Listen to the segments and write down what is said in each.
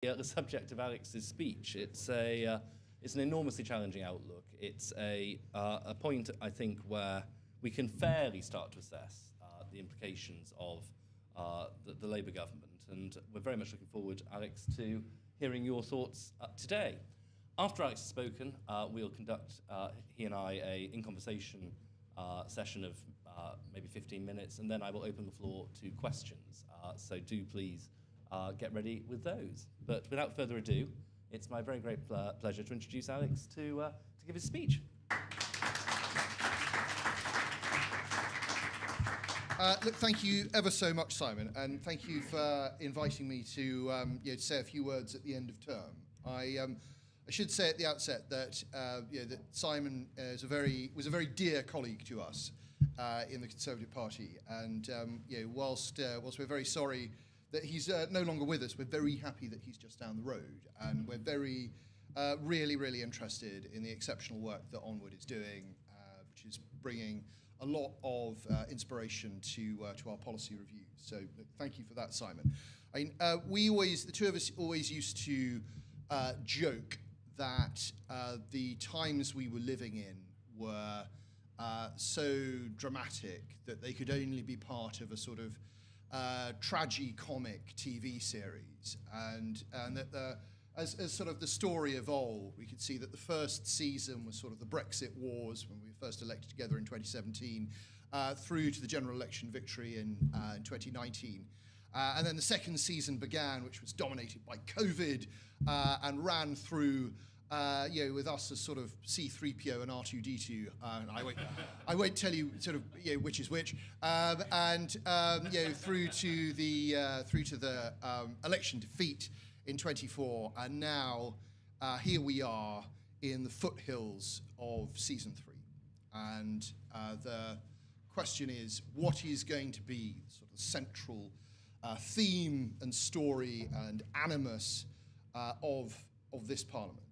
The subject of Alex's speech. It's an enormously challenging outlook. It's a point, I think, where we can fairly start to assess the implications of the Labour government, and we're very much looking forward, Alex, to hearing your thoughts today. After Alex has spoken, we'll conduct, he and I, a in-conversation session of maybe 15 minutes, and then I will open the floor to questions. So do please get ready with those. But without further ado, it's my very great pleasure to introduce Alex to give his speech. Look, thank you ever so much, Simon, and thank you for inviting me to say a few words at the end of term. I should say at the outset that that Simon was a very dear colleague to us in the Conservative Party, and whilst we're very sorry that he's no longer with us, we're very happy that he's just down the road, and we're very really interested in the exceptional work that Onward is doing, which is bringing a lot of inspiration to our policy reviews. So thank you for that, Simon. I mean, the two of us always used to joke that the times we were living in were so dramatic that they could only be part of a sort of tragicomic TV series, and that as sort of the story evolved, we could see that the first season was sort of the Brexit wars when we were first elected together in 2017, through to the general election victory in 2019. And then the second season began, which was dominated by COVID, and ran through with us as sort of C-3PO and R2-D2, and I won't tell you sort of which is which, through to the election defeat in 24, and now here we are in the foothills of season 3, and the question is, what is going to be sort of central theme and story and animus of this Parliament?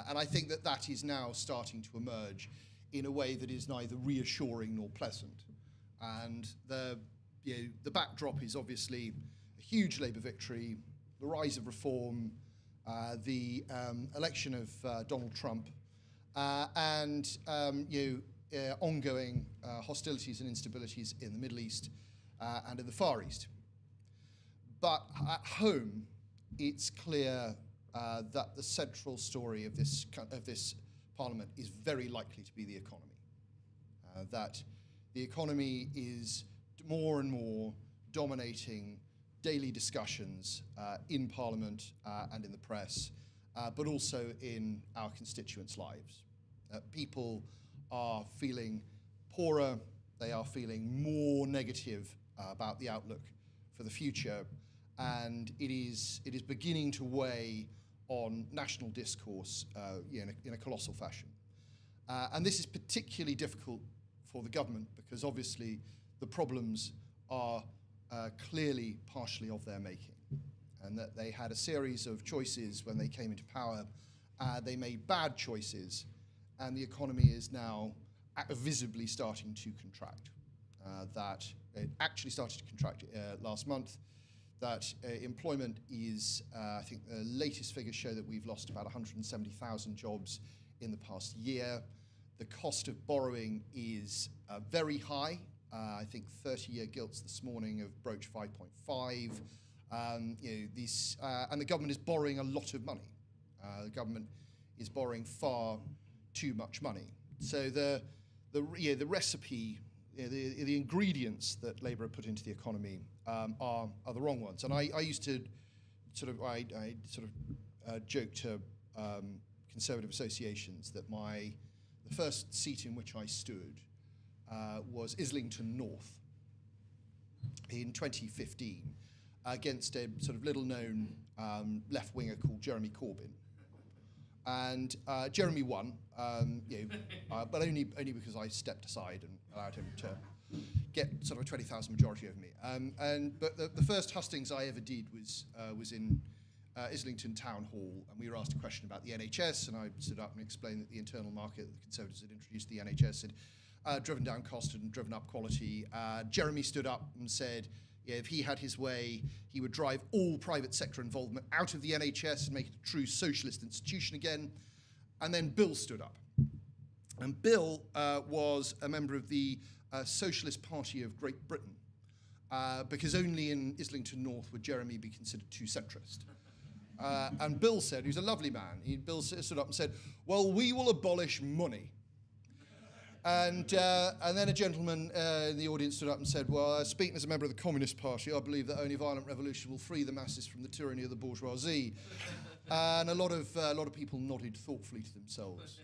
And I think that is now starting to emerge in a way that is neither reassuring nor pleasant. And the backdrop is obviously a huge Labour victory, the rise of reform, the election of Donald Trump, and ongoing hostilities and instabilities in the Middle East and in the Far East. But at home, it's clear that the central story of this Parliament is very likely to be the economy. That the economy is more and more dominating daily discussions in Parliament and in the press, but also in our constituents' lives. People are feeling poorer, they are feeling more negative about the outlook for the future, and it is beginning to weigh on national discourse in a colossal fashion. And this is particularly difficult for the government because obviously the problems are clearly partially of their making, and that they had a series of choices when they came into power. They made bad choices, and the economy is now visibly starting to contract. That it actually started to contract last month. That employment is, I think the latest figures show that we've lost about 170,000 jobs in the past year. The cost of borrowing is very high. I think 30-year gilts this morning have broached 5.5. And the government is borrowing a lot of money. The government is borrowing far too much money. So the recipe, the ingredients that Labour have put into the economy are the wrong ones. And I used to joke to Conservative associations that the first seat in which I stood was Islington North in 2015 against a sort of little-known left-winger called Jeremy Corbyn. And Jeremy won, but only because I stepped aside and allowed him to get sort of a 20,000 majority over me. But the first hustings I ever did was in Islington Town Hall, and we were asked a question about the NHS, and I stood up and explained that the internal market that the Conservatives had introduced the NHS had driven down cost and driven up quality. Jeremy stood up and said, If he had his way, he would drive all private sector involvement out of the NHS and make it a true socialist institution again. And then Bill stood up. And Bill was a member of the Socialist Party of Great Britain, because only in Islington North would Jeremy be considered too centrist. And Bill said, he was a lovely man, Bill stood up and said, well, we will abolish money. And then a gentleman in the audience stood up and said, well, speaking as a member of the Communist Party, I believe that only violent revolution will free the masses from the tyranny of the bourgeoisie. And a lot of people nodded thoughtfully to themselves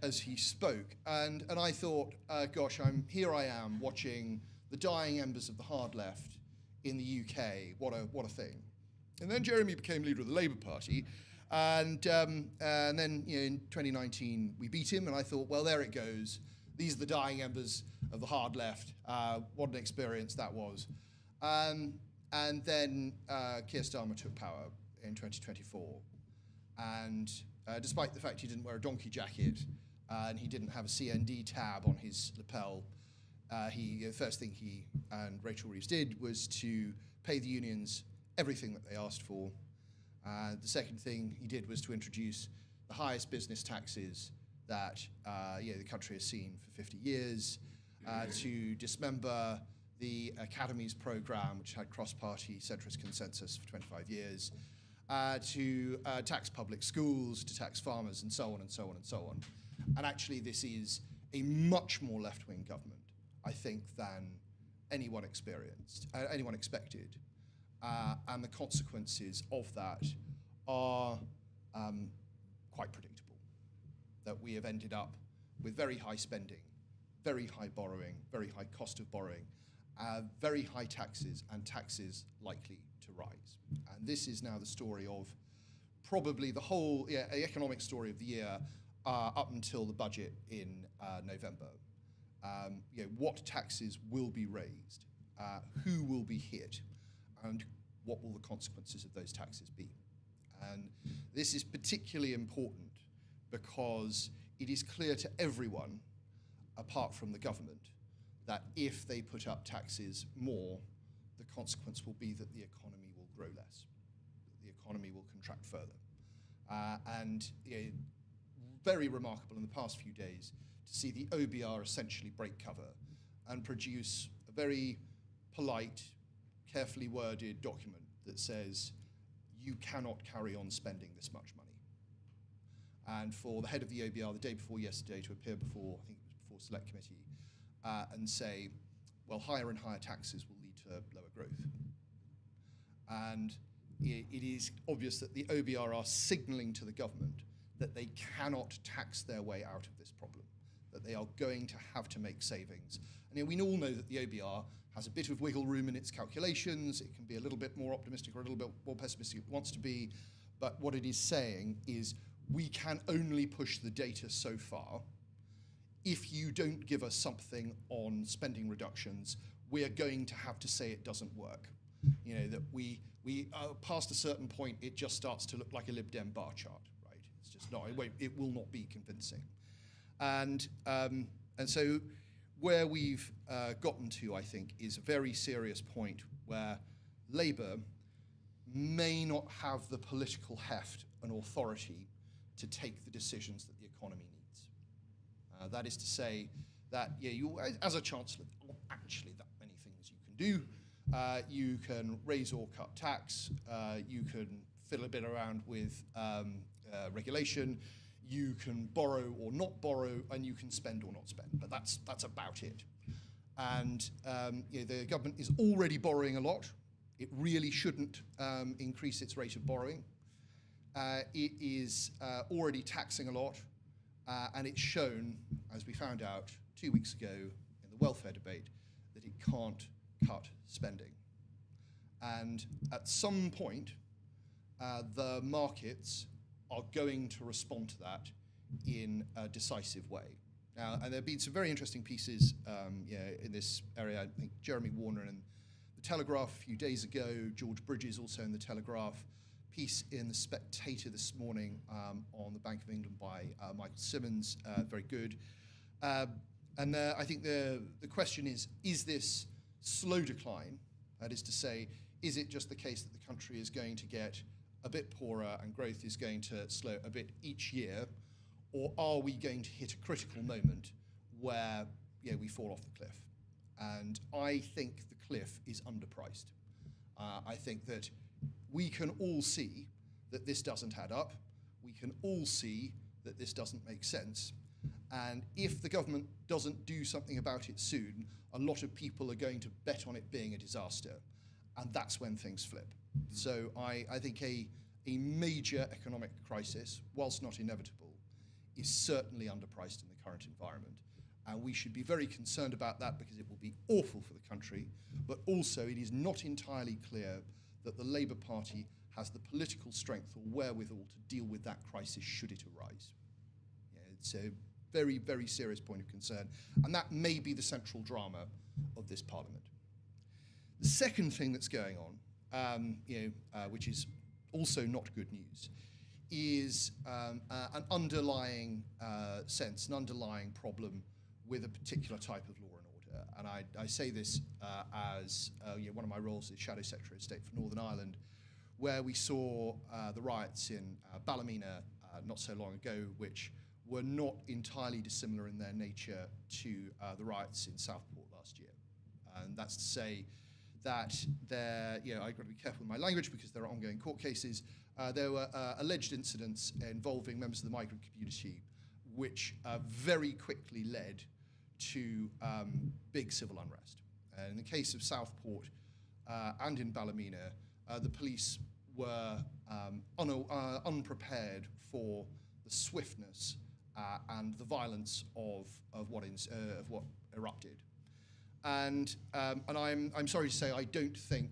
as he spoke. And I thought, gosh, here I am watching the dying embers of the hard left in the UK. What a thing. And then Jeremy became leader of the Labour Party. And then in 2019, we beat him. And I thought, well, there it goes. These are the dying embers of the hard left. What an experience that was. And then Keir Starmer took power in 2024. And despite the fact he didn't wear a donkey jacket and he didn't have a CND tab on his lapel, the first thing he and Rachel Reeves did was to pay the unions everything that they asked for. The second thing he did was to introduce the highest business taxes that the country has seen for 50 years, to dismember the Academies programme, which had cross-party centrist consensus for 25 years, to tax public schools, to tax farmers, and so on and so on and so on. And actually, this is a much more left-wing government, I think, than anyone expected. And the consequences of that are quite predictable. That we have ended up with very high spending, very high borrowing, very high cost of borrowing, very high taxes, and taxes likely to rise. And this is now the story of probably the whole economic story of the year up until the budget in November. What taxes will be raised, who will be hit, and what will the consequences of those taxes be? And this is particularly important because it is clear to everyone, apart from the government, that if they put up taxes more, the consequence will be that the economy will grow less, that the economy will contract further. Very remarkable in the past few days to see the OBR essentially break cover and produce a very polite, carefully worded document that says, you cannot carry on spending this much money. And for the head of the OBR the day before yesterday to appear before, I think it was before Select Committee, and say, well, higher and higher taxes will lead to lower growth. And it is obvious that the OBR are signalling to the government that they cannot tax their way out of this problem, that they are going to have to make savings. And we all know that the OBR has a bit of wiggle room in its calculations. It can be a little bit more optimistic or a little bit more pessimistic if it wants to be. But what it is saying is, we can only push the data so far. If you don't give us something on spending reductions, we are going to have to say it doesn't work. That we past a certain point, it just starts to look like a Lib Dem bar chart, right? It's just not. It will not be convincing. And so where we've gotten to, I think, is a very serious point where Labour may not have the political heft and authority to take the decisions that the economy needs. That is to say that, you, as a Chancellor, there aren't actually that many things you can do. You can raise or cut tax, you can fiddle a bit around with regulation, you can borrow or not borrow, and you can spend or not spend, but that's about it. And the government is already borrowing a lot. It really shouldn't increase its rate of borrowing. It is already taxing a lot, and it's shown, as we found out 2 weeks ago in the welfare debate, that it can't cut spending. And at some point, the markets are going to respond to that in a decisive way. Now, and there have been some very interesting pieces in this area. I think Jeremy Warner in The Telegraph a few days ago, George Bridges also in The Telegraph, piece in The Spectator this morning on the Bank of England by Michael Simmons, very good. And I think the question is this slow decline That is to say, is it just the case that the country is going to get a bit poorer and growth is going to slow a bit each year, or are we going to hit a critical moment where we fall off the cliff? And I think the cliff is underpriced. I think that we can all see that this doesn't add up. We can all see that this doesn't make sense. And if the government doesn't do something about it soon, a lot of people are going to bet on it being a disaster. And that's when things flip. So I think a major economic crisis, whilst not inevitable, is certainly underpriced in the current environment. And we should be very concerned about that because it will be awful for the country, but also it is not entirely clear that the Labour Party has the political strength or wherewithal to deal with that crisis should it arise. It's a very, very serious point of concern, and that may be the central drama of this Parliament. The second thing that's going on, which is also not good news, is an underlying sense, an underlying problem with a particular type of law and order. And I say this as one of my roles as Shadow Secretary of State for Northern Ireland, where we saw the riots in Ballymena not so long ago, which were not entirely dissimilar in their nature to the riots in Southport last year. And that's to say that I've got to be careful with my language because there are ongoing court cases. There were alleged incidents involving members of the migrant community, which very quickly led to big civil unrest. And in the case of Southport and in Ballymena, the police were unprepared for the swiftness and the violence of what erupted. And I'm sorry to say I don't think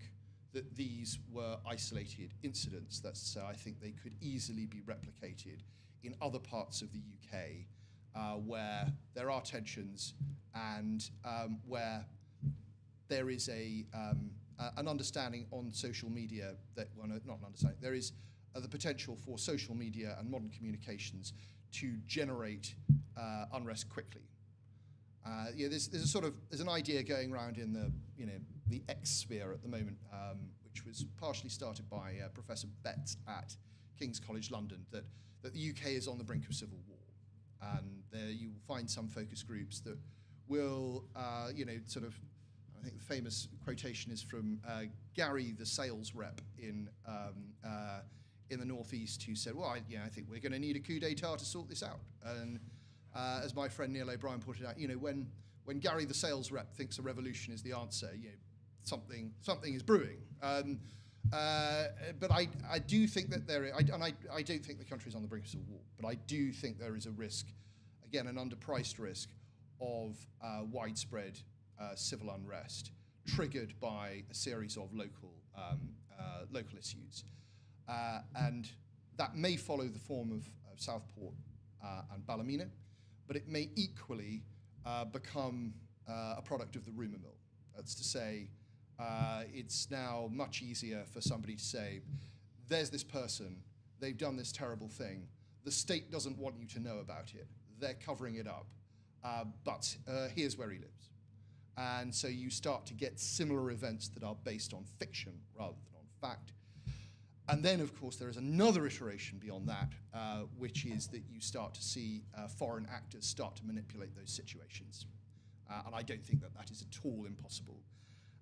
that these were isolated incidents. I think they could easily be replicated in other parts of the UK where there are tensions and where there is an understanding on social media that, well, no, not an understanding, there is the potential for social media and modern communications to generate unrest quickly. There's an idea going around in the X sphere at the moment, which was partially started by Professor Betts at King's College London, that the UK is on the brink of civil war, and there you will find some focus groups that will, I think the famous quotation is from Gary, the sales rep in the Northeast, who said, "Well, I think we're going to need a coup d'état to sort this out." And as my friend Neil O'Brien pointed out, when Gary, the sales rep, thinks a revolution is the answer, something is brewing. But I do think that I don't think the country is on the brink of civil war, but I do think there is a risk, again, an underpriced risk of widespread civil unrest triggered by a series of local issues. And that may follow the form of Southport and Ballymena, but it may equally become a product of the rumour mill. That's to say, it's now much easier for somebody to say, there's this person, they've done this terrible thing, the state doesn't want you to know about it, they're covering it up, but here's where he lives. And so you start to get similar events that are based on fiction rather than on fact. And then, of course, there is another iteration beyond that, which is that you start to see foreign actors start to manipulate those situations. And I don't think that is at all impossible.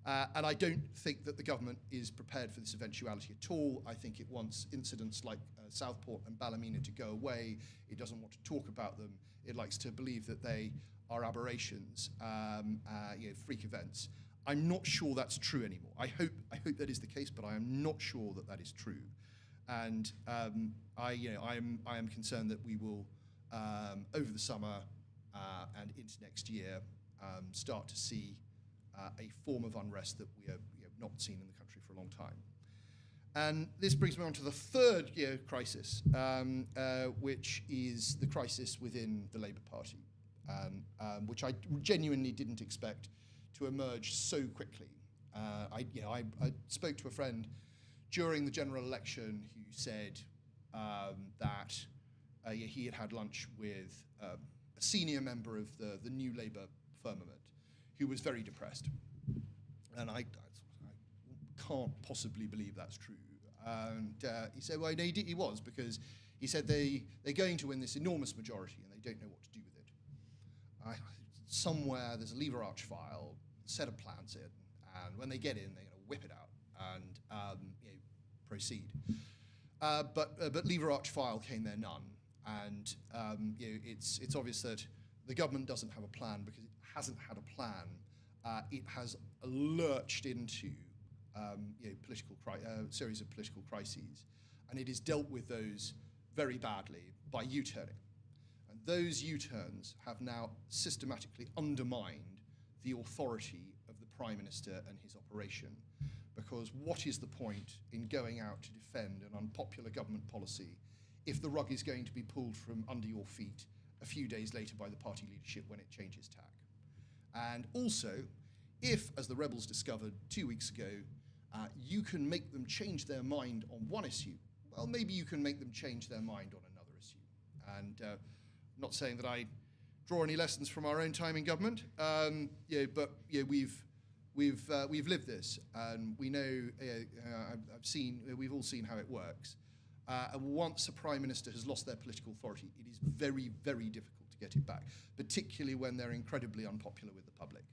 And I don't think that the government is prepared for this eventuality at all. I think it wants incidents like Southport and Ballymena to go away. It doesn't want to talk about them. It likes to believe that they are aberrations, freak events. I'm not sure that's true anymore. I hope that is the case, but I am not sure that is true. And I am concerned that we will, over the summer and into next year, start to see a form of unrest that we have not seen in the country for a long time. And this brings me on to the third crisis, which is the crisis within the Labour Party, which I genuinely didn't expect to emerge so quickly. I spoke to a friend during the general election who said that he had lunch with a senior member of the new Labour firmament who was very depressed. And I can't possibly believe that's true. And he said, well, no, he was, because he said they're going to win this enormous majority and they don't know what to do with it. Somewhere there's a lever arch file, set of plans in, and when they get in, they're going to whip it out and proceed. But lever arch file came there none, and it's obvious that the government doesn't have a plan because it hasn't had a plan. It has lurched into series of political crises, and it has dealt with those very badly by U-turning. And those U-turns have now systematically undermined the authority of the Prime Minister and his operation, because what is the point in going out to defend an unpopular government policy if the rug is going to be pulled from under your feet a few days later by the party leadership when it changes tack? And also, if, as the rebels discovered 2 weeks ago, you can make them change their mind on one issue, well, maybe you can make them change their mind on another issue. And I'm not saying that I draw any lessons from our own time in government, but we've lived this, and we know. We've all seen how it works. And once a Prime Minister has lost their political authority, it is very, very difficult to get it back, particularly when they're incredibly unpopular with the public.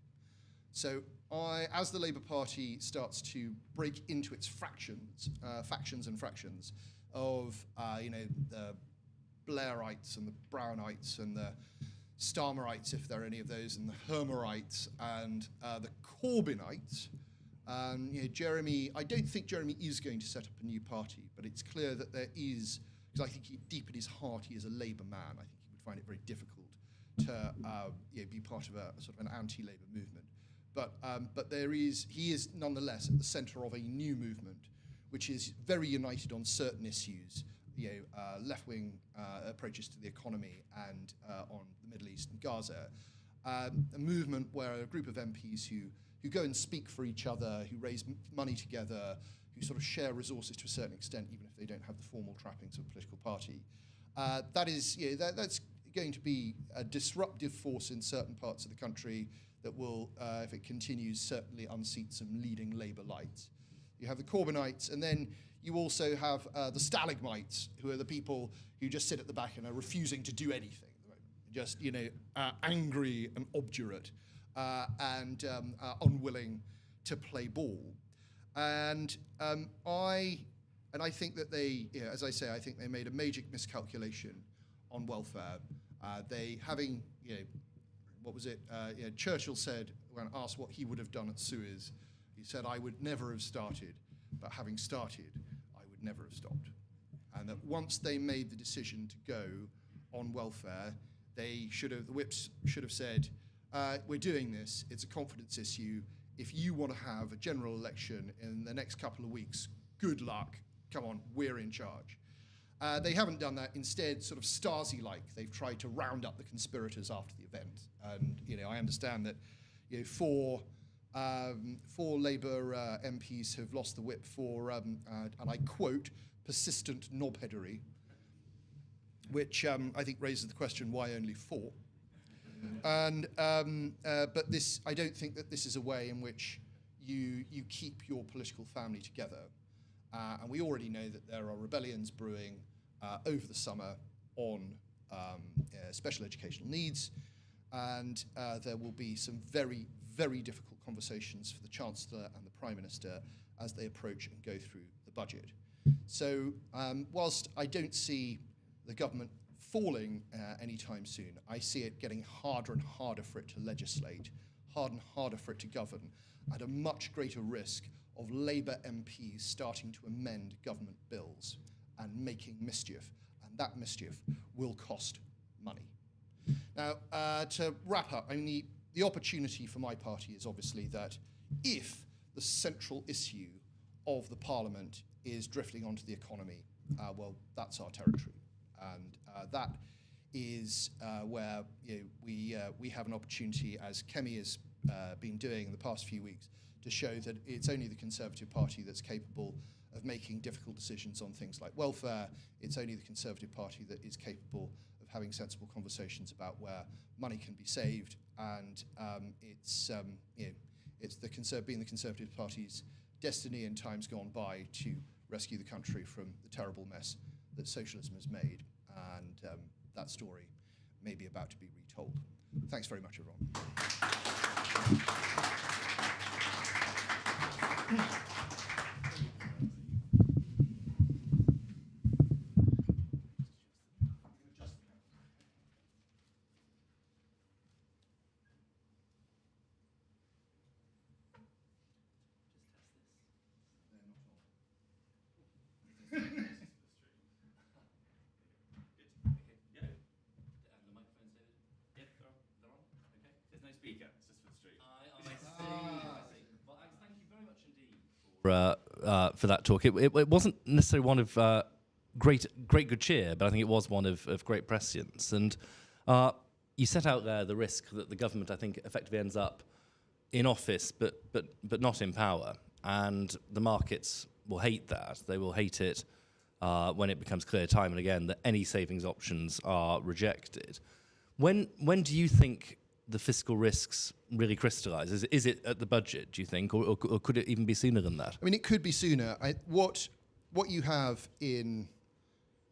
So as the Labour Party starts to break into its factions and fractions of the Blairites and the Brownites and the Starmerites, if there are any of those, and the Hermerites and the Corbynites, Jeremy, I don't think Jeremy is going to set up a new party, but it's clear that there is, because I think deep in his heart he is a Labour man. I think he would find it very difficult to be part of a sort of an anti-Labour movement. But he is nonetheless at the centre of a new movement, which is very united on certain issues, left-wing approaches to the economy and on the Middle East and Gaza. A movement where a group of MPs who go and speak for each other, who raise money together, who sort of share resources to a certain extent, even if they don't have the formal trappings of a political party. That's going to be a disruptive force in certain parts of the country that will, if it continues, certainly unseat some leading Labour lights. You have the Corbynites, and then you also have the Stalagmites, who are the people who just sit at the back and are refusing to do anything, just angry and obdurate and unwilling to play ball. And I think that they, as I say, I think they made a major miscalculation on welfare. What was it? Churchill said, when asked what he would have done at Suez, he said, "I would never have started, but having started, I would never have stopped." And that once they made the decision to go on welfare, the whips should have said, "We're doing this, it's a confidence issue. If you want to have a general election in the next couple of weeks, good luck, come on, we're in charge." They haven't done that. Instead, sort of Stasi-like, they've tried to round up the conspirators after the event. And I understand that four Labour MPs have lost the whip for, and I quote, persistent knobheadery, which I think raises the question, why only 4? And but I don't think that this is a way in which you keep your political family together. And we already know that there are rebellions brewing over the summer on special educational needs, and there will be some very, very difficult conversations for the Chancellor and the Prime Minister as they approach and go through the budget. So whilst I don't see the government falling anytime soon, I see it getting harder and harder for it to legislate, harder and harder for it to govern, at a much greater risk of Labour MPs starting to amend government bills and making mischief, and that mischief will cost money. Now, to wrap up, the opportunity for my party is obviously that if the central issue of the Parliament is drifting onto the economy, well, that's our territory. And that is where we have an opportunity, as Kemi has been doing in the past few weeks, to show that it's only the Conservative Party that's capable of making difficult decisions on things like welfare. It's only the Conservative Party that is capable of having sensible conversations about where money can be saved, and it's being the Conservative Party's destiny in times gone by to rescue the country from the terrible mess that socialism has made. And that story may be about to be retold. Thanks very much, everyone. For that talk. It wasn't necessarily one of great good cheer, but I think it was one of great prescience. And you set out there the risk that the government, I think, effectively ends up in office, but not in power. And the markets will hate that. They will hate it when it becomes clear time and again that any savings options are rejected. When do you think the fiscal risks really crystallise? Is it at the budget, do you think, or could it even be sooner than that? I mean, it could be sooner. What you have in,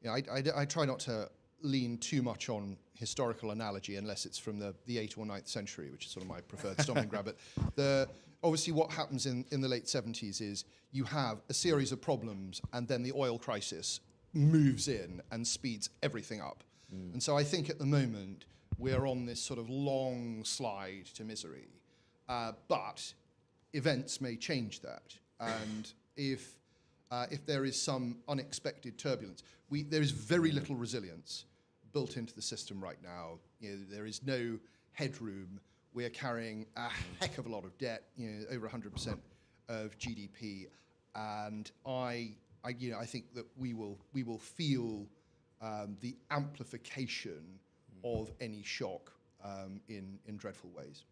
I try not to lean too much on historical analogy unless it's from the 8th or 9th century, which is sort of my preferred stomping ground. But obviously what happens in the late 70s is you have a series of problems and then the oil crisis moves in and speeds everything up. And so I think at the moment, we're on this sort of long slide to misery, but events may change that. And if there is some unexpected turbulence, there is very little resilience built into the system right now. There is no headroom. We're carrying a heck of a lot of debt, over 100% of GDP, and I think that we will feel the amplification of any shock in dreadful ways.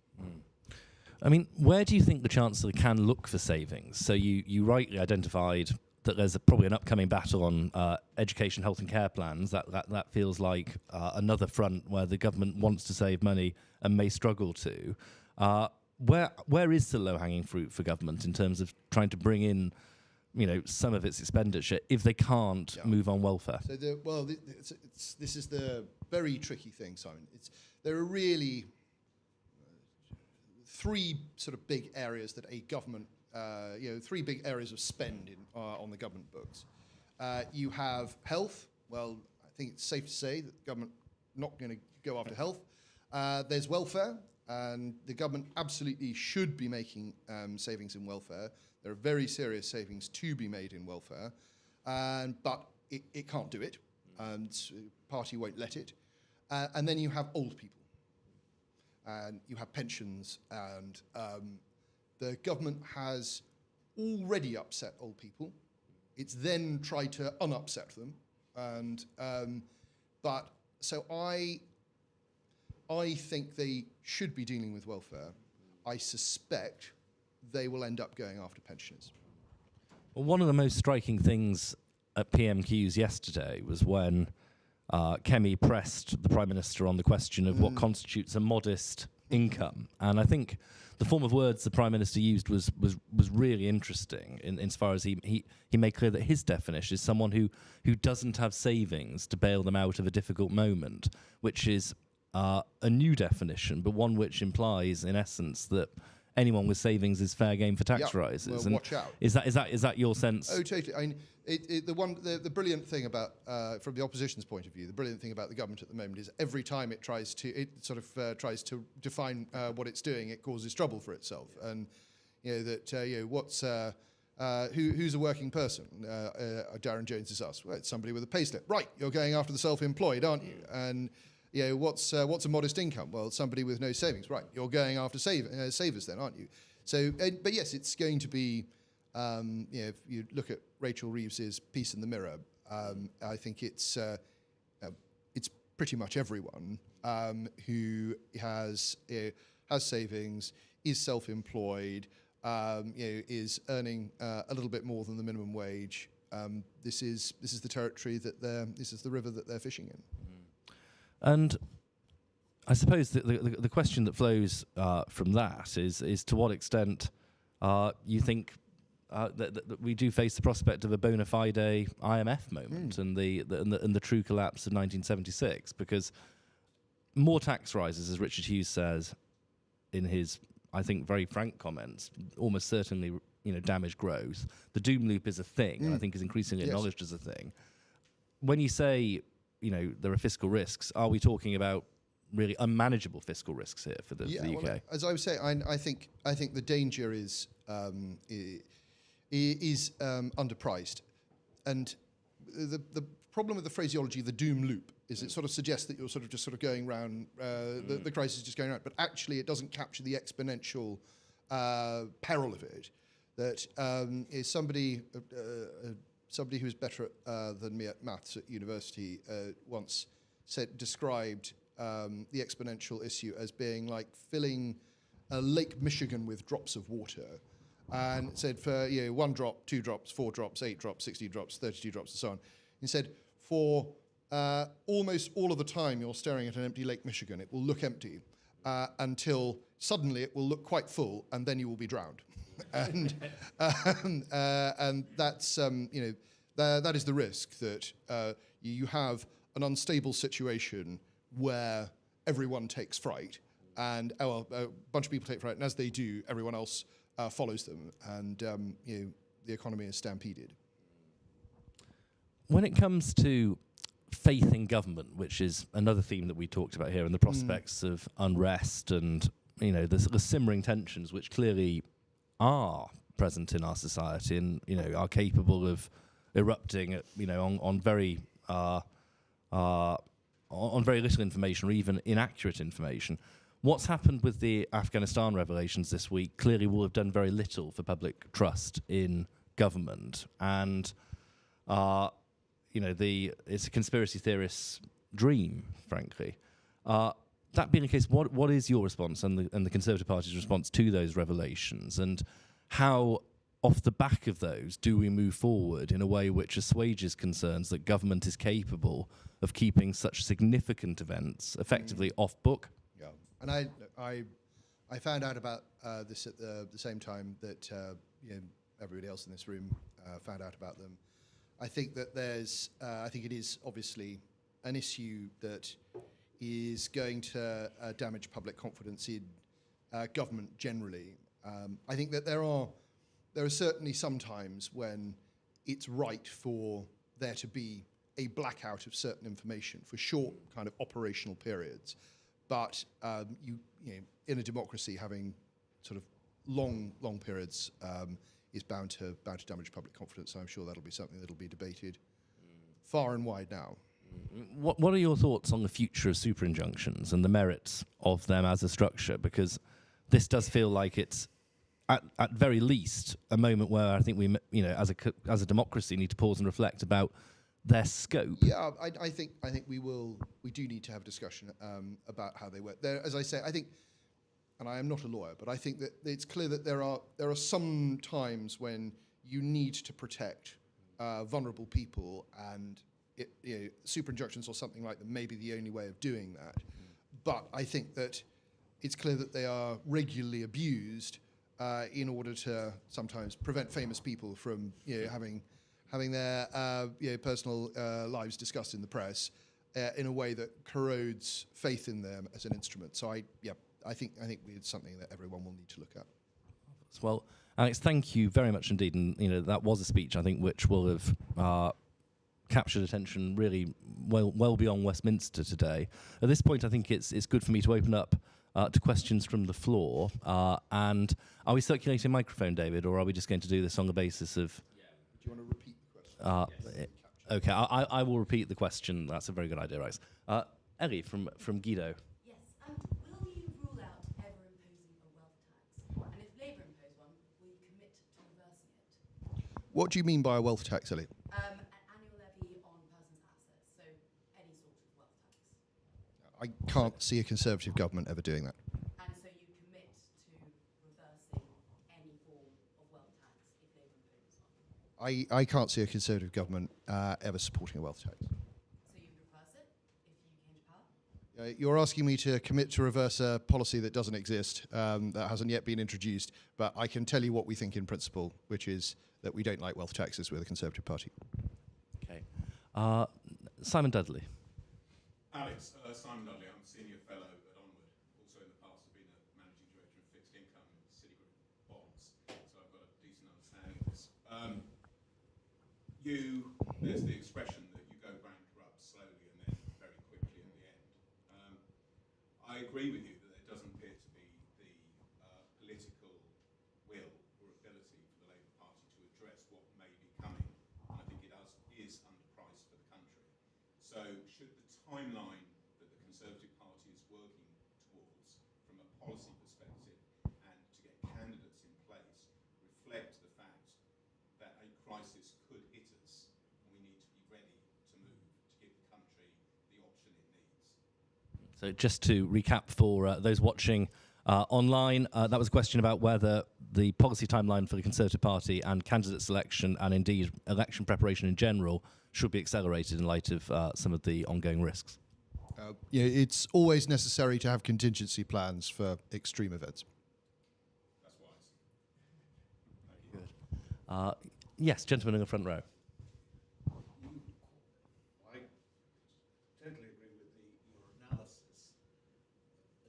I mean, where do you think the Chancellor can look for savings? So you rightly identified that there's probably an upcoming battle on education, health and care plans. That feels like another front where the government wants to save money and may struggle to. Where is the low-hanging fruit for government in terms of trying to bring in some of its expenditure if they can't move on welfare? So this is the very tricky thing, Simon. There are really three sort of big areas that a government, three big areas of spend on the government books. You have health. Well, I think it's safe to say that the government not going to go after health. There's welfare, and the government absolutely should be making savings in welfare. There are very serious savings to be made in welfare, but it can't do it, and the party won't let it. And then you have old people, and you have pensions, and the government has already upset old people. It's then tried to unupset them, and but so I think they should be dealing with welfare. I suspect they will end up going after pensioners. Well, one of the most striking things at PMQs yesterday was when Kemi pressed the Prime Minister on the question of what constitutes a modest income. And I think the form of words the Prime Minister used was really interesting insofar as he made clear that his definition is someone who doesn't have savings to bail them out of a difficult moment, which is a new definition, but one which implies, in essence, that anyone with savings is fair game for tax rises. Well, watch out. Is that your sense? Oh, totally. I mean, the brilliant thing about, from the opposition's point of view, the brilliant thing about the government at the moment is every time it tries to define what it's doing, it causes trouble for itself. And who's a working person? Darren Jones is us. Well, it's somebody with a payslip. Right, you're going after the self-employed, aren't you? And what's a modest income? Well, somebody with no savings. Right, you're going after savers then, aren't you? So, but yes, it's going to be, if you look at Rachel Reeves's piece in the Mirror, I think it's pretty much everyone who has savings, is self-employed, is earning a little bit more than the minimum wage. This is the territory this is the river that they're fishing in. And I suppose the question that flows from that is to what extent you think that we do face the prospect of a bona fide IMF moment and the true collapse of 1976, because more tax rises, as Richard Hughes says in his, I think, very frank comments, almost certainly damage growth. The doom loop is a thing, and I think is increasingly acknowledged as a thing. When you say there are fiscal risks, are we talking about really unmanageable fiscal risks here for the UK? Well, as I was saying, I think the danger is underpriced, and the problem with the phraseology, the doom loop, is it sort of suggests that you're just going round the crisis is just going around, but actually it doesn't capture the exponential peril of it. That is somebody who's better than me at maths at university once described the exponential issue as being like filling a Lake Michigan with drops of water, and said for 1 drop, 2 drops, 4 drops, 8 drops, 16 drops, 32 drops, and so on. He said for almost all of the time you're staring at an empty Lake Michigan, it will look empty until suddenly it will look quite full, and then you will be drowned. And that's that is the risk, that you have an unstable situation where everyone takes fright, and a bunch of people take fright, and as they do, everyone else follows them, and the economy is stampeded. When it comes to faith in government, which is another theme that we talked about here, and the prospects of unrest and the simmering tensions which clearly are present in our society and are capable of erupting at, on very little information or even inaccurate information. What's happened with the Afghanistan revelations this week clearly will have done very little for public trust in government, and it's a conspiracy theorist's dream, frankly. That being the case, what is your response and the Conservative Party's response to those revelations, and how, off the back of those, do we move forward in a way which assuages concerns that government is capable of keeping such significant events effectively off book? Yeah, and I found out about this at the same time that everybody else in this room found out about them. I think that I think it is obviously an issue that is going to damage public confidence in government generally. I think that there are certainly some times when it's right for there to be a blackout of certain information for short kind of operational periods, but in a democracy, having sort of long periods is bound to damage public confidence. So I'm sure that'll be something that'll be debated far and wide now. What are your thoughts on the future of super injunctions and the merits of them as a structure? Because this does feel like it's, at very least, a moment where I think we, as a democracy, need to pause and reflect about their scope. Yeah, I think we do need to have a discussion about how they work. As I say, I think, and I am not a lawyer, but I think that it's clear that there are some times when you need to protect vulnerable people, and super injunctions or something like them may be the only way of doing that. But I think that it's clear that they are regularly abused in order to sometimes prevent famous people from having their personal lives discussed in the press in a way that corrodes faith in them as an instrument. So I think it's something that everyone will need to look at. Well, Alex, thank you very much indeed, and that was a speech I think which will have captured attention really well beyond Westminster today. At this point, I think it's good for me to open up to questions from the floor. And are we circulating a microphone, David, or are we just going to do this on the basis of? Do you want to repeat the question? Yes. Okay, I will repeat the question. That's a very good idea, Alex. Ellie from Guido. Yes. Will you rule out ever imposing a wealth tax? And if Labour impose one, will you commit to reversing it? What do you mean by a wealth tax, Ellie? An annual levy on persons' assets, so any sort of wealth tax. I can't see a Conservative government ever doing that. And so you commit to reversing any form of wealth tax if Labour imposes one? I can't see a Conservative government ever supporting a wealth tax. So you'd reverse it if you came to power? You're asking me to commit to reverse a policy that doesn't exist, that hasn't yet been introduced, but I can tell you what we think in principle, which is that we don't like wealth taxes. We're the Conservative Party. Okay. Simon Dudley. Alex, Simon Dudley, I'm a senior fellow at Onward. Also in the past have been a managing director of fixed income in Citigroup bonds, so I've got a decent understanding of this. There's the expression that you go bankrupt slowly and then very quickly in the end. I agree with you that there doesn't appear to be the political will or ability for the Labour Party to address what may be coming, and I think it is underpriced for the country. So should the timeline that the Conservative Party is working towards from a policy perspective and to get candidates in place reflect the fact that a crisis could hit us and we need to be ready to move to give the country the option it needs? So just to recap for those watching online, that was a question about whether the policy timeline for the Conservative Party and candidate selection and indeed election preparation in general should be accelerated in light of some of the ongoing risks. It's always necessary to have contingency plans for extreme events. That's wise. Good. Yes, gentleman in the front row. I totally agree with your analysis,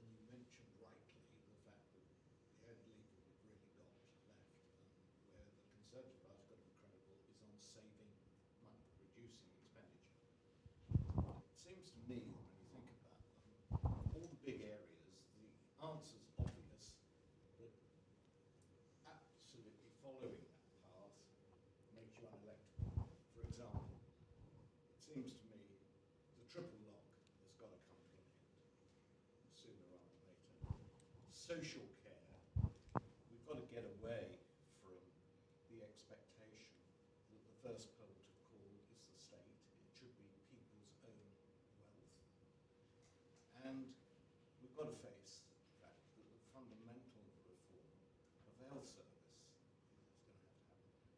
and you mentioned rightly the fact that the only lever we've really got left, and where the Conservative Party got to be credible, is on saving money, reducing expenditure. It seems to me that when you think about them, all the big areas, the answer's obvious, but absolutely following that path makes you unelectable. For example, it seems to me the triple lock has got to come to an end sooner rather than later. Social care, we've got to get away from the expectation that the first port of call is the state. It should be people's own wealth. And we've got to face the fact that the fundamental reform of the health service is going to have to happen.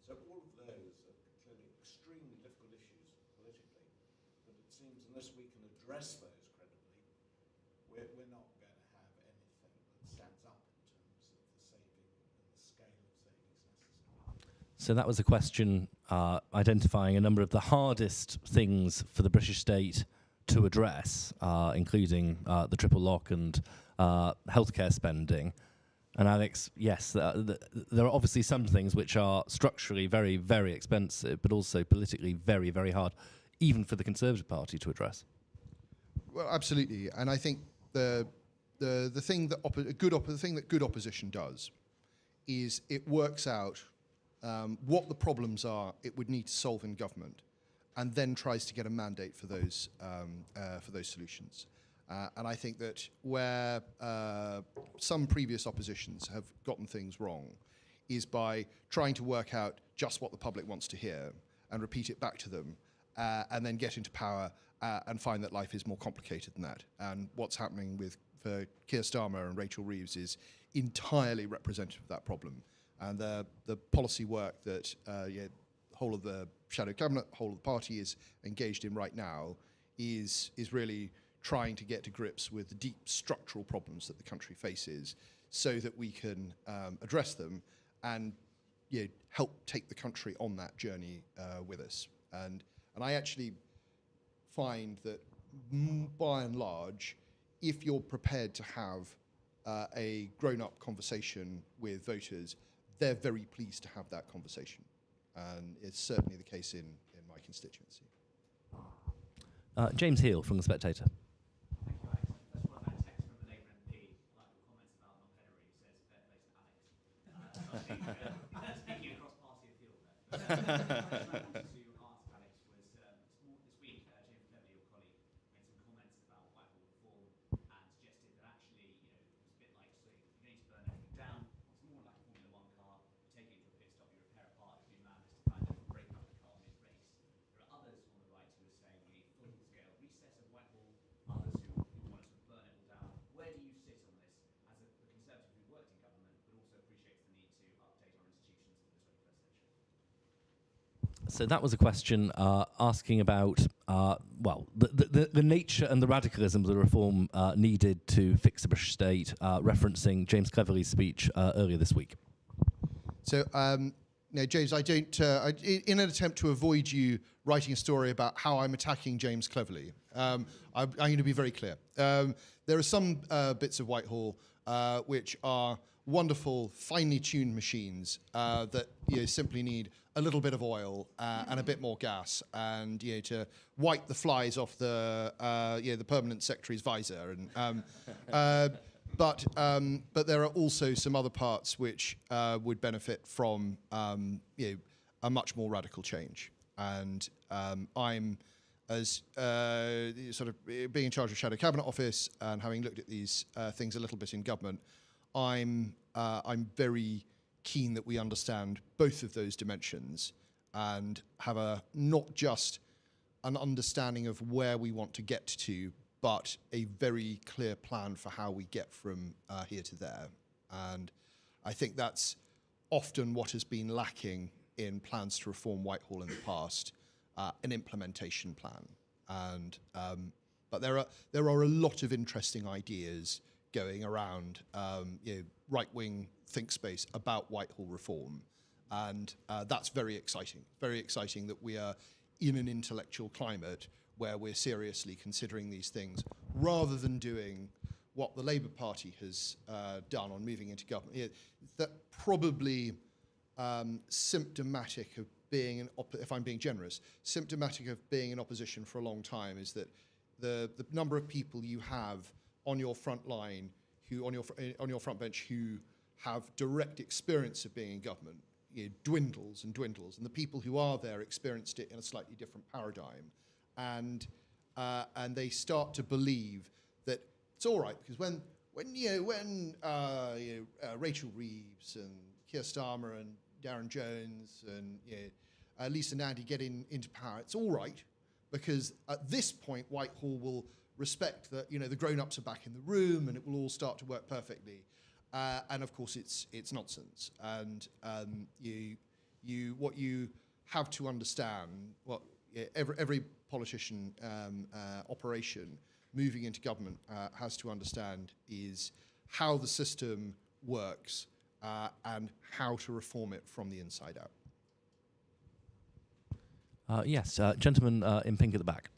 So all of those are clearly extremely difficult issues politically, but it seems unless we can address those credibly, we're not going to have anything that stands up in terms of the saving and the scale of savings necessary. So that was a question identifying a number of the hardest things for the British state to address, including the triple lock and healthcare spending. And Alex, yes, there are obviously some things which are structurally very, very expensive, but also politically very, very hard, even for the Conservative Party to address. Well, absolutely, and I think the thing that good opposition does is it works out what the problems are it would need to solve in government, and then tries to get a mandate for those solutions. And I think that where some previous oppositions have gotten things wrong is by trying to work out just what the public wants to hear and repeat it back to them, and then get into power and find that life is more complicated than that. And what's happening for Keir Starmer and Rachel Reeves is entirely representative of that problem. And the policy work that the whole of the shadow cabinet, whole of the party is engaged in right now is really trying to get to grips with the deep structural problems that the country faces so that we can address them and help take the country on that journey with us. And I actually find that by and large, if you're prepared to have a grown-up conversation with voters, they're very pleased to have that conversation. And it's certainly the case in my constituency. James Heal from The Spectator. Thank you, Alex. First of all, I've had a text from a Labour MP, like your comments about not plenary, who says fair play to Alex. Speaking across party appeal there. The question I wanted to ask, Alex, was this week, James Cleverly, your colleague, made some comments about Whitehall reform and suggested that actually, it was a bit like saying you don't need to burn everything down. It's more like a Formula One car. You take it into a pit stop, you repair a part, it'd be madness to kind of break up the car mid-race. There are others on the right who are saying we need full-scale reset of Whitehall. So that was a question asking about, the nature and the radicalism of the reform needed to fix the British state, referencing James Cleverly's speech earlier this week. So, no, James, I don't. In an attempt to avoid you writing a story about how I'm attacking James Cleverly, I'm going to be very clear. There are some bits of Whitehall which are wonderful, finely tuned machines that simply need a little bit of oil and a bit more gas, and to wipe the flies off the the permanent secretary's visor. And but there are also some other parts which would benefit from a much more radical change. And I'm, as sort of being in charge of Shadow Cabinet Office and having looked at these things a little bit in government, I'm very keen that we understand both of those dimensions and have not just an understanding of where we want to get to, but a very clear plan for how we get from here to there. And I think that's often what has been lacking in plans to reform Whitehall in the past, an implementation plan. And but there are a lot of interesting ideas going around right-wing think space about Whitehall reform, and that's very exciting. Very exciting that we are in an intellectual climate where we're seriously considering these things, rather than doing what the Labour Party has done on moving into government. That probably symptomatic of being if I'm being generous, symptomatic of being in opposition for a long time is that the number of people you have on your front line, who on your front bench, who have direct experience of being in government, dwindles and dwindles, and the people who are there experienced it in a slightly different paradigm, and they start to believe that it's all right because when Rachel Reeves and Keir Starmer and Darren Jones and Lisa Nandy get into power, it's all right because at this point Whitehall will respect that the grown-ups are back in the room and it will all start to work perfectly, and of course it's nonsense. And what you have to understand, what every politician operation moving into government has to understand, is how the system works and how to reform it from the inside out. Yes, gentleman in pink at the back.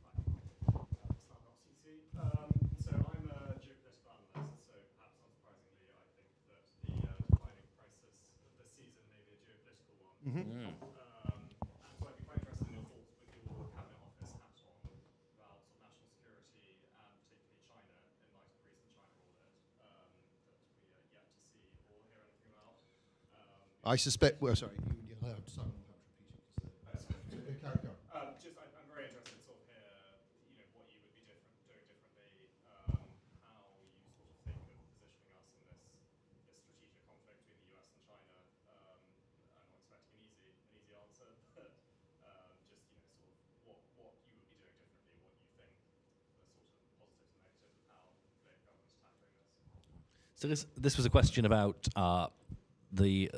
So I'm a geopolitical analyst, so perhaps unsurprisingly, I think that the defining crisis of this season may be a geopolitical one. Mm-hmm. And so I'd be quite interested in your thoughts with your Cabinet Office hat on about sort of national security and particularly China in light of the recent China audit that we are yet to see or hear anything about. I suspect. Well, sorry, you'll have to repeat it. I'm very interested to sort of hear, what you would be doing differently, how you sort of think of positioning us in this strategic conflict between the US and China. I'm not expecting an easy answer, but just sort of what you would be doing differently, what you think the sort of positives and negatives of how the government's tackling this. So this was a question about the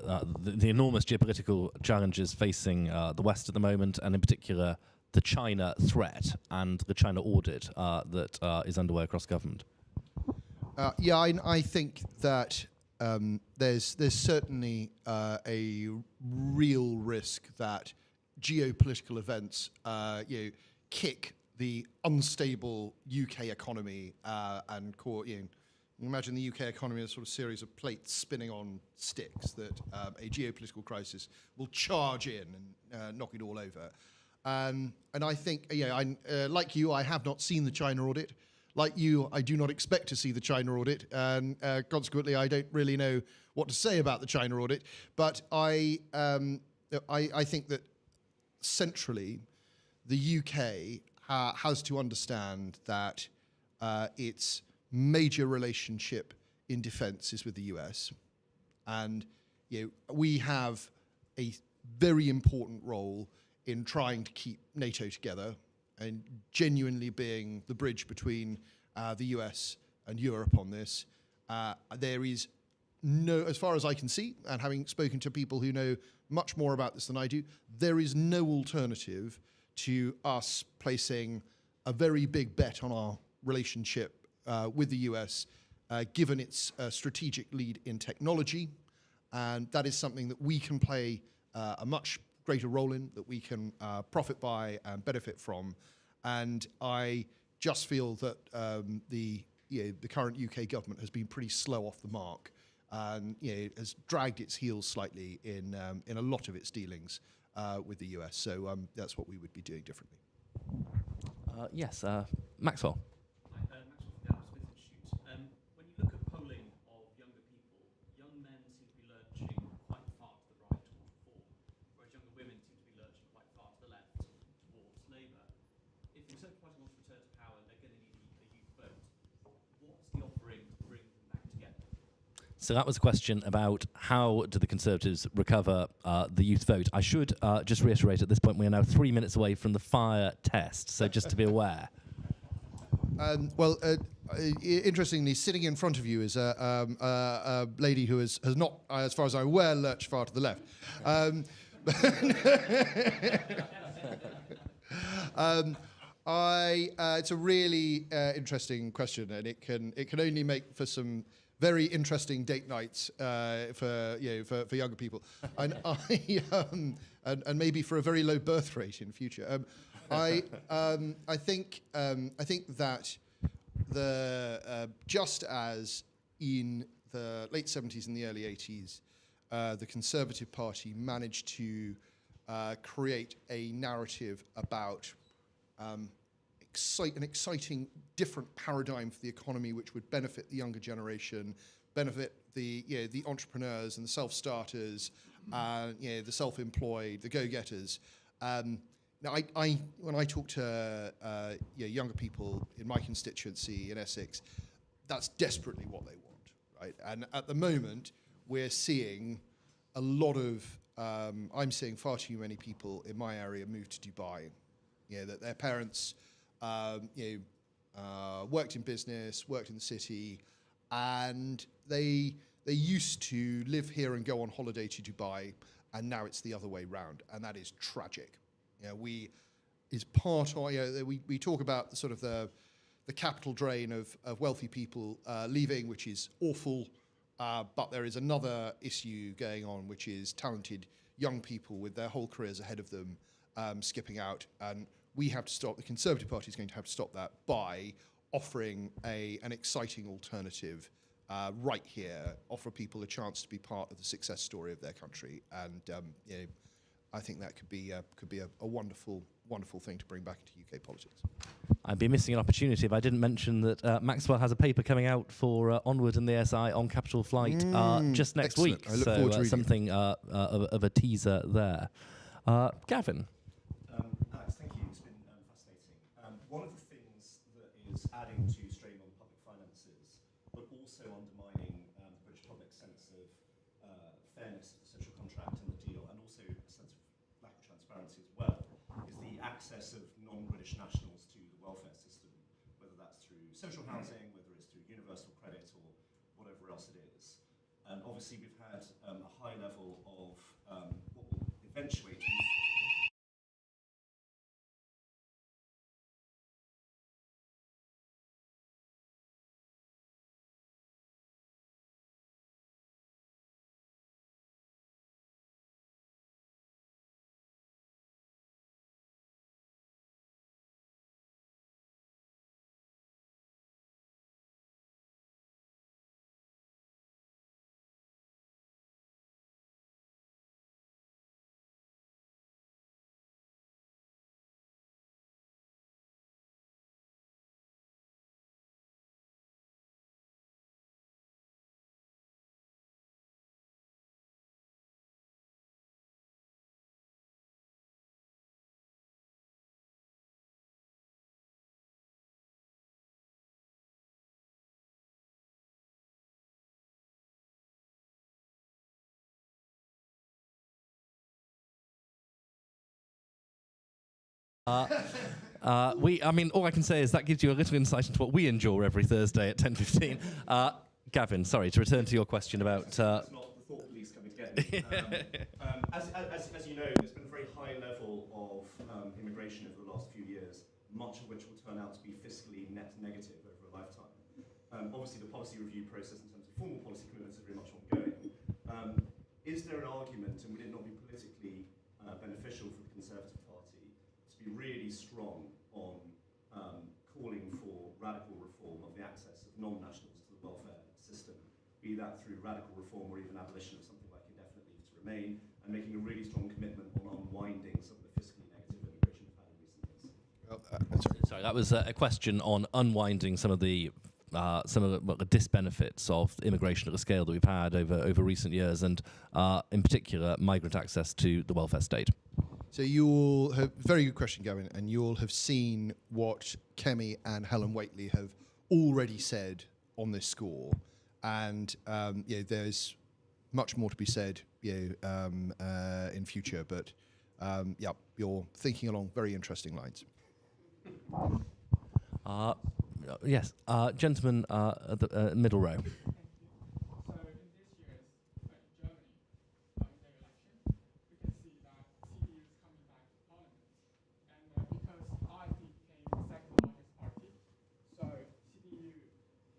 enormous geopolitical challenges facing the West at the moment, and in particular the China threat and the China audit that is underway across government. I think that there's certainly a real risk that geopolitical events kick the unstable UK economy and imagine the UK economy as a sort of series of plates spinning on sticks that a geopolitical crisis will charge in and knock it all over. And I think, like you, I have not seen the China audit. Like you, I do not expect to see the China audit, and consequently, I don't really know what to say about the China audit. But I think that centrally, the UK has to understand that its major relationship in defence is with the US, and we have a very important role in trying to keep NATO together and genuinely being the bridge between the US and Europe on this. There is no, as far as I can see, and having spoken to people who know much more about this than I do, there is no alternative to us placing a very big bet on our relationship with the US, given its strategic lead in technology. And that is something that we can play a much greater role in, that we can profit by and benefit from. And I just feel that the current UK government has been pretty slow off the mark, and has dragged its heels slightly in a lot of its dealings with the US. So that's what we would be doing differently. Yes, Maxwell. Hi, Maxwell from the Adam Smith Institute. When you look at polling of younger people, young men seem to be lurching quite far to the right towards reform, whereas younger women seem to be lurching quite far to the left towards Labour. If the Conservative Party wants to return to power, they're going to need a youth vote. What's the offering to bring them back together? So that was a question about how do the Conservatives recover the youth vote. I should just reiterate at this point we are now 3 minutes away from the fire test, so just to be aware. Interestingly, sitting in front of you is a lady who has not, as far as I'm aware, lurched far to the left. It's a really interesting question, and it can only make for some very interesting date nights for younger people, and and maybe for a very low birth rate in future. I think that just as in the late 70s and the early 80s, the Conservative Party managed to create a narrative about an exciting, different paradigm for the economy, which would benefit the younger generation, benefit the entrepreneurs and the self-starters, the self-employed, the go-getters. Now, when I talk to younger people in my constituency in Essex, that's desperately what they want, right? And at the moment, we're seeing a lot of, I'm seeing far too many people in my area move to Dubai. That their parents, worked in business, worked in the city, and they used to live here and go on holiday to Dubai, and now it's the other way round, and that is tragic. We talk about the sort of the capital drain of wealthy people leaving, which is awful, but there is another issue going on, which is talented young people with their whole careers ahead of them skipping out, and we have to stop. The Conservative Party is going to have to stop that by offering an exciting alternative right here, offer people a chance to be part of the success story of their country, and I think that could be a wonderful thing to bring back into UK politics. I'd be missing an opportunity if I didn't mention that Maxwell has a paper coming out for Onward and the SI on capital flight just next excellent. week. I look forward to reading something of a teaser there. Gavin. Alex, thank you. It's been fascinating. One of the things that is adding to strain on public finances, but also undermining the British public's sense of fairness of the social contract and the deal, and also a sense of lack of transparency as well, is the access of non-British nationals to the welfare system, whether that's through social housing, whether it's through universal credit or whatever else it is. And obviously we've had a high level of what will eventuate All I can say is that gives you a little insight into what we endure every Thursday at 10:15. Gavin, sorry, to return to your question about... It's not the thought police coming to get me. As you know, there's been a very high level of immigration over the last few years, much of which will turn out to be fiscally net negative over a lifetime. Obviously, the policy review process in terms of formal policy commitments is very much ongoing. Is there an argument, and would it not be politically beneficial for the Conservative Party to be really strong on calling for radical reform of the access of non-nationals to the welfare system, be that through radical reform or even abolition of something like indefinite leave to remain, and making a really strong commitment on unwinding some of the fiscally negative immigration we've had in recent years? Well, Sorry, that was a question on unwinding some of the disbenefits of immigration at a scale that we've had over recent years, and in particular, migrant access to the welfare state. So you all have, very good question, Gavin, and you all have seen what Kemi and Helen Whately have already said on this score, and there's much more to be said in future, but you're thinking along very interesting lines. Yes, gentleman at the middle row. So in this year's Germany parliamentary election, we can see that CDU is coming back to parliament, and because AfD became the second largest party, so CDU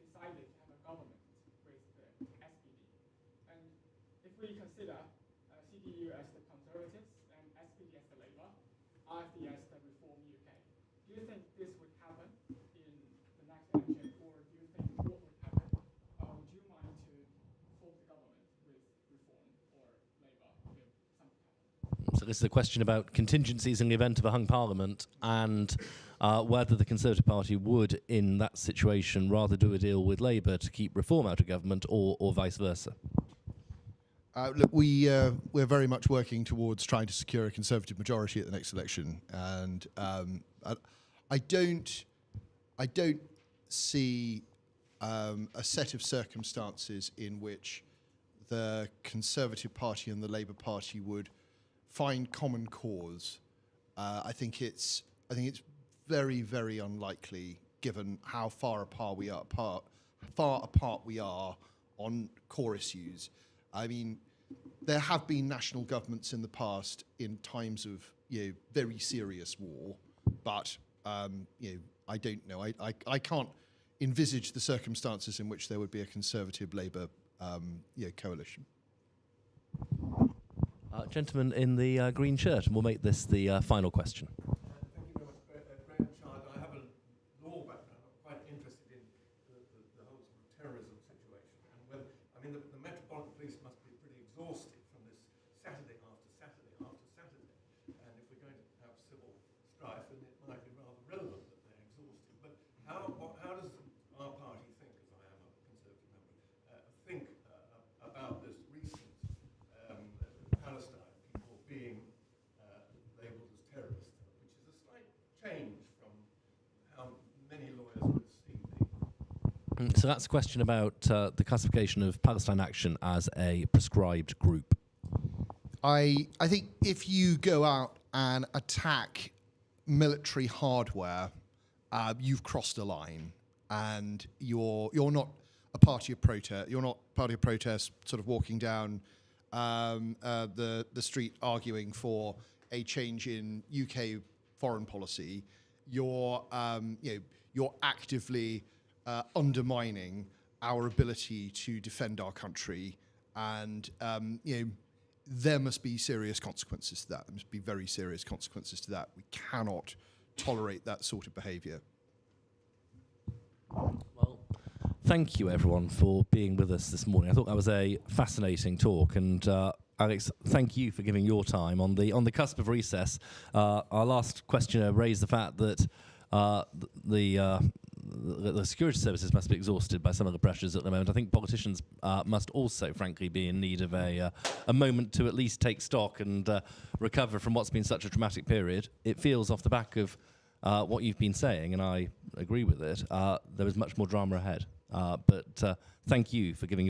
decided to have a government with the SPD. And if we consider CDU as the Conservatives and SPD as the Labour, AfD as the Reform UK, do you think this would happen in the next election, or do you think what would happen? Would you mind to form the government with Reform or Labour if something happened? So this is a question about contingencies in the event of a hung parliament, and whether the Conservative Party would, in that situation, rather do a deal with Labour to keep Reform out of government, or vice versa. Look, we're very much working towards trying to secure a Conservative majority at the next election, and I don't see a set of circumstances in which the Conservative Party and the Labour Party would find common cause. I think it's very, very unlikely, given how far apart we are on core issues. I mean, there have been national governments in the past in times of very serious war, but I don't know. I can't envisage the circumstances in which there would be a Conservative-Labour coalition. Gentleman in the green shirt, and we'll make this the final question. Thank you very much, Graham Chard. I have a law background. I'm quite interested in the whole sort of terrorism situation, and whether the Metropolitan Police must be pretty exhausted from this Saturday after Saturday after Saturday. And if we're going to have civil strife, then it might be rather relevant that they're exhausted. But how does our party think, as I am a Conservative member, think about this recent Palestine people being labelled as terrorists, which is a slight change from how many lawyers would see the... So that's a question about the classification of Palestine Action as a prescribed group. I think if you go out and attack military hardware, you've crossed a line, and you're not a party of protest. You're not party of protest, sort of walking down the street arguing for a change in UK foreign policy. You're actively undermining our ability to defend our country, and there must be serious consequences to that. There must be very serious consequences to that. We cannot tolerate that sort of behaviour. Well, thank you everyone for being with us this morning. I thought that was a fascinating talk, and Alex, thank you for giving your time on the cusp of recess. Our last questioner raised the fact that the security services must be exhausted by some of the pressures at the moment. I think politicians must also, frankly, be in need of a moment to at least take stock and recover from what's been such a traumatic period. It feels, off the back of what you've been saying, and I agree with it, there is much more drama ahead. But thank you for giving